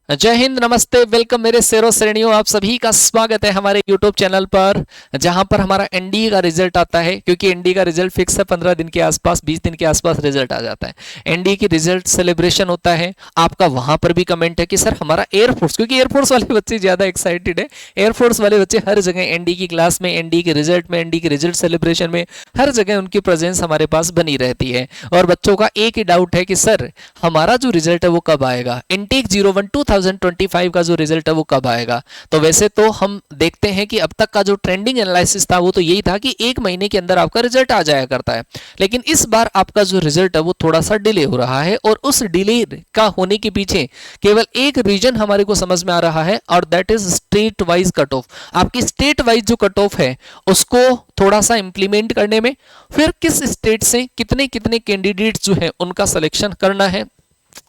जय हिंद, नमस्ते, वेलकम मेरे शेरों श्रेणियों। आप सभी का स्वागत है हमारे YouTube चैनल पर, जहां पर हमारा एनडीए का रिजल्ट आता है। क्योंकि एनडीए का रिजल्ट फिक्स है, 15 दिन के आसपास, 20 दिन के आसपास रिजल्ट आ जाता है। एनडीए की रिजल्ट सेलिब्रेशन होता है। आपका वहां पर भी कमेंट है कि सर हमारा एयरफोर्स, क्योंकि एयरफोर्स वाले बच्चे ज्यादा एक्साइटेड है। एयरफोर्स वाले बच्चे हर जगह एनडीए की क्लास में, एनडीए के रिजल्ट में, एनडीए के रिजल्ट सेलिब्रेशन में, हर जगह उनकी प्रेजेंस हमारे पास बनी रहती है। और बच्चों का एक ही डाउट है कि सर हमारा जो रिजल्ट है वो कब आएगा, इनटेक 01 2025 का जो रिजल्ट है वो कब आएगा। तो वैसे तो हम देखते हैं कि अब तक का जो ट्रेंडिंग एनालिसिस था वो तो यही था कि एक महीने के अंदर आपका रिजल्ट आ जाया करता है। लेकिन इस बार आपका जो रिजल्ट है वो थोड़ा सा डिले हो रहा है, और उस डिले का होने के पीछे केवल एक रीजन हमारे को समझ में आ रहा है, और that is state wise cut off. आपकी स्टेट वाइज जो कट ऑफ है उसको थोड़ा सा इंप्लीमेंट करने में, फिर किस स्टेट से कितने कितने कैंडिडेट्स जो है उनका सिलेक्शन करना है,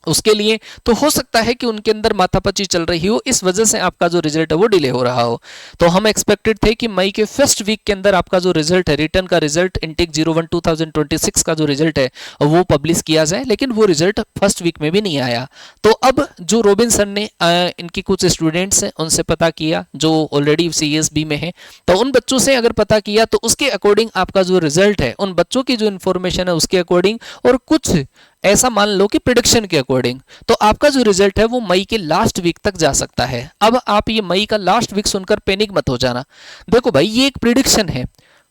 उसके लिए तो हो सकता है कि उनके अंदर माथापच्ची चल रही हो, इस वजह से आपका जो रिजल्ट है वो डिले हो रहा हो। तो हम एक्सपेक्टेड थे कि मई के फर्स्ट वीक के अंदर आपका जो रिजल्ट है, रिटर्न का रिजल्ट, इनटेक 01 2026 का जो रिजल्ट है वो पब्लिश किया जाए, लेकिन वो रिजल्ट फर्स्ट वीक में भी नहीं आया। तो अब जो रोबिन सर ने इनकी कुछ स्टूडेंट्स हैं उनसे पता किया जो ऑलरेडी CSB में है, तो उन बच्चों से अगर पता किया तो उसके अकॉर्डिंग आपका जो रिजल्ट है, उन बच्चों की जो इन्फॉर्मेशन है उसके अकॉर्डिंग, और कुछ ऐसा मान लो कि प्रिडिक्शन के अकॉर्डिंग, तो आपका जो रिजल्ट है वो मई के लास्ट वीक तक जा सकता है। अब आप ये मई का लास्ट वीक सुनकर पैनिक मत हो जाना। देखो भाई, ये एक प्रिडिक्शन है।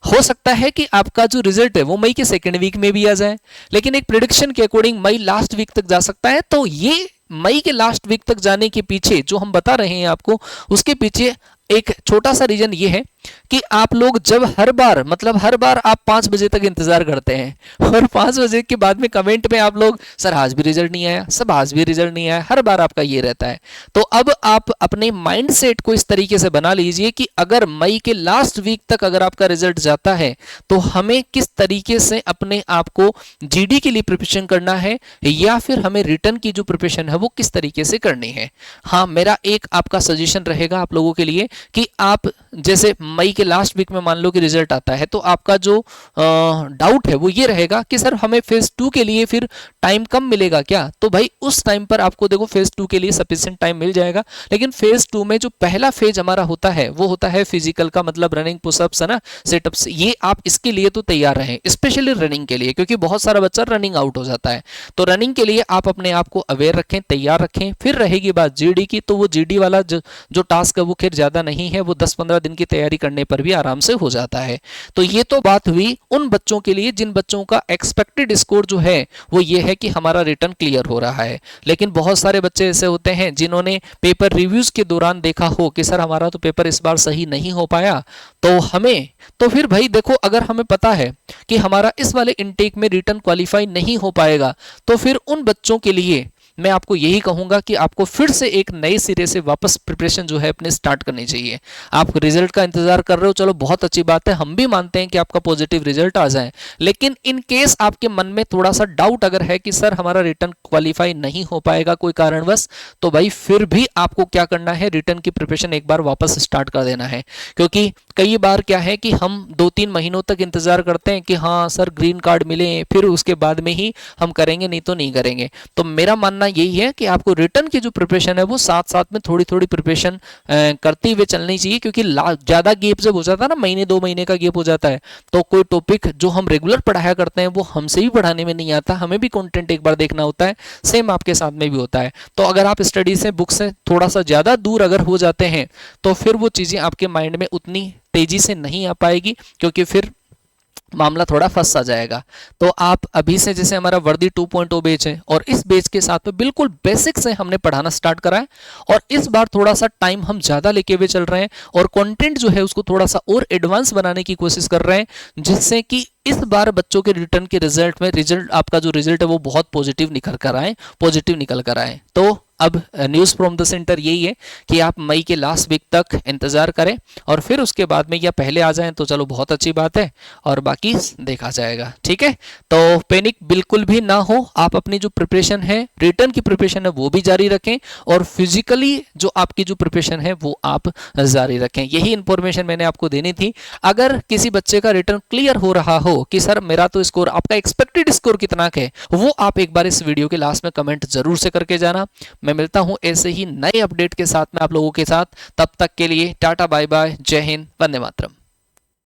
हो सकता है कि आपका जो रिजल्ट है वो मई के सेकेंड वीक में भी आ जाए, लेकिन एक प्रिडिक्शन के अकॉर्डिंग मई लास्ट वीक तक जा सकता है। तो ये मई के लास्ट वीक तक जाने के पीछे जो हम बता रहे हैं आपको, उसके पीछे एक छोटा सा रीजन ये है कि आप लोग जब हर बार आप 5 बजे तक इंतजार करते हैं, और 5 बजे के बाद में कमेंट में आप लोग, सर आज भी रिजल्ट नहीं आया, सब आज भी रिजल्ट नहीं आया, हर बार आपका ये रहता है। तो अब आप अपने माइंड सेट को इस तरीके से बना लीजिए कि अगर मई के लास्ट वीक तक अगर आपका रिजल्ट जाता है तो हमें किस तरीके से अपने आप को जीडी के लिए प्रिपरेशन करना है, या फिर हमें रिटर्न की जो प्रिपरेशन है वो किस तरीके से करनी है। हाँ, मेरा एक आपका सजेशन रहेगा आप लोगों के लिए कि आप जैसे मई के लास्ट वीक में मान लो कि रिजल्ट आता है, तो आपका जो डाउट है वो ये रहेगा कि सर हमें फेज 2 के लिए फिर टाइम कम मिलेगा क्या। तो भाई उस टाइम पर आपको देखो फेज 2 के लिए सफिशिएंट टाइम मिल जाएगा, लेकिन फेज 2 में जो पहला फेज हमारा होता है वो होता है फिजिकल का, मतलब रनिंग, पुशअप्स है ना, सेटअप्स। ये आप इसके लिए तो तैयार रहें, स्पेशली रनिंग के लिए, क्योंकि बहुत सारा बच्चा रनिंग आउट हो जाता है। तो रनिंग के लिए आप अपने आप को अवेयर रखें, तैयार रखें। फिर रहेगी बात जीडी की, तो वो जीडी वाला जो टास्क है वो खैर ज्यादा नहीं है, वो 10-15 दिन की तैयारी करने पर भी आराम से हो जाता है। तो ये तो बात हुई उन बच्चों के लिए जिन बच्चों का एक्सपेक्टेड स्कोर जो है वो ये है कि हमारा रिटर्न क्लियर हो रहा है। लेकिन बहुत सारे बच्चे ऐसे होते हैं जिन्होंने पेपर रिव्यूज के दौरान देखा हो कि सर हमारा तो पेपर इस बार सही नहीं हो पाया, तो फिर भाई देखो, अगर हमें पता है कि हमारा इस वाले इनटेक में रिटर्न क्वालिफाई नहीं हो पाएगा, तो फिर उन बच्चों के लिए मैं आपको यही कहूंगा कि आपको फिर से एक नए सिरे से वापस प्रिपरेशन जो है अपने स्टार्ट करनी चाहिए। आप रिजल्ट का इंतजार कर रहे हो, चलो बहुत अच्छी बात है, हम भी मानते हैं कि आपका पॉजिटिव रिजल्ट आ जाए, लेकिन इन केस आपके मन में थोड़ा सा डाउट अगर है कि सर हमारा रिटर्न क्वालिफाई नहीं हो पाएगा कोई कारणवश, तो भाई फिर भी आपको क्या करना है, रिटर्न की प्रिपरेशन एक बार वापस स्टार्ट कर देना है। क्योंकि कई बार क्या है कि हम 2-3 महीनों तक इंतजार करते हैं कि हाँ सर ग्रीन कार्ड मिले, फिर उसके बाद में ही हम करेंगे, नहीं तो नहीं करेंगे। तो मेरा मानना यही है कि आपको रिटर्न की जो प्रिपरेशन है वो साथ साथ में थोड़ी थोड़ी प्रिपरेशन करते हुए चलनी चाहिए। क्योंकि ज्यादा गैप जब हो जाता है ना, महीने 2 महीने का गैप हो जाता है, तो कोई टॉपिक जो हम रेगुलर पढ़ाया करते हैं वो हमसे भी पढ़ाने में नहीं आता, हमें भी कंटेंट एक बार देखना होता है, सेम आपके साथ में भी होता है। तो अगर आप स्टडी से, बुक से थोड़ा सा ज्यादा दूर अगर हो जाते हैं तो फिर वो चीजें आपके माइंड में उतनी तेजी से नहीं आ पाएगी, क्योंकि फिर मामला थोड़ा फंस सा जाएगा। तो आप अभी से, जैसे हमारा वर्दी 2.0 बैच है, और इस बैच के साथ में बिल्कुल बेसिक से हमने पढ़ाना स्टार्ट करा है, और इस बार थोड़ा सा टाइम हम ज्यादा लेके हुए चल रहे हैं, और कंटेंट जो है उसको थोड़ा सा और एडवांस बनाने की कोशिश कर रहे हैं, जिससे कि इस बार बच्चों के रिटर्न के रिजल्ट में आपका जो रिजल्ट है वो बहुत पॉजिटिव निकल कर आए। तो अब न्यूज़ फ्रॉम द सेंटर यही है कि आप मई के लास्ट वीक तक इंतजार करें, और फिर उसके बाद में या पहले आ जाएं तो चलो बहुत अच्छी बात है, और बाकी देखा जाएगा। ठीक है, तो पैनिक बिल्कुल भी ना हो, आप अपनी जो प्रिपरेशन है, रिटर्न की प्रिपरेशन है वो भी जारी रखें, और फिजिकली जो आपकी जो प्रिपरेशन है वो आप जारी रखें। यही इंफॉर्मेशन मैंने आपको देनी थी। अगर किसी बच्चे का रिटर्न क्लियर हो रहा हो कि सर मेरा तो स्कोर, आपका एक्सपेक्टेड स्कोर कितना है, वो आप एक बार इस वीडियो के लास्ट में कमेंट जरूर से करके जाना। मैं मिलता हूं ऐसे ही नए अपडेट के साथ में आप लोगों के साथ। तब तक के लिए टाटा बाय बाय, जय हिंद, वंदे मातरम।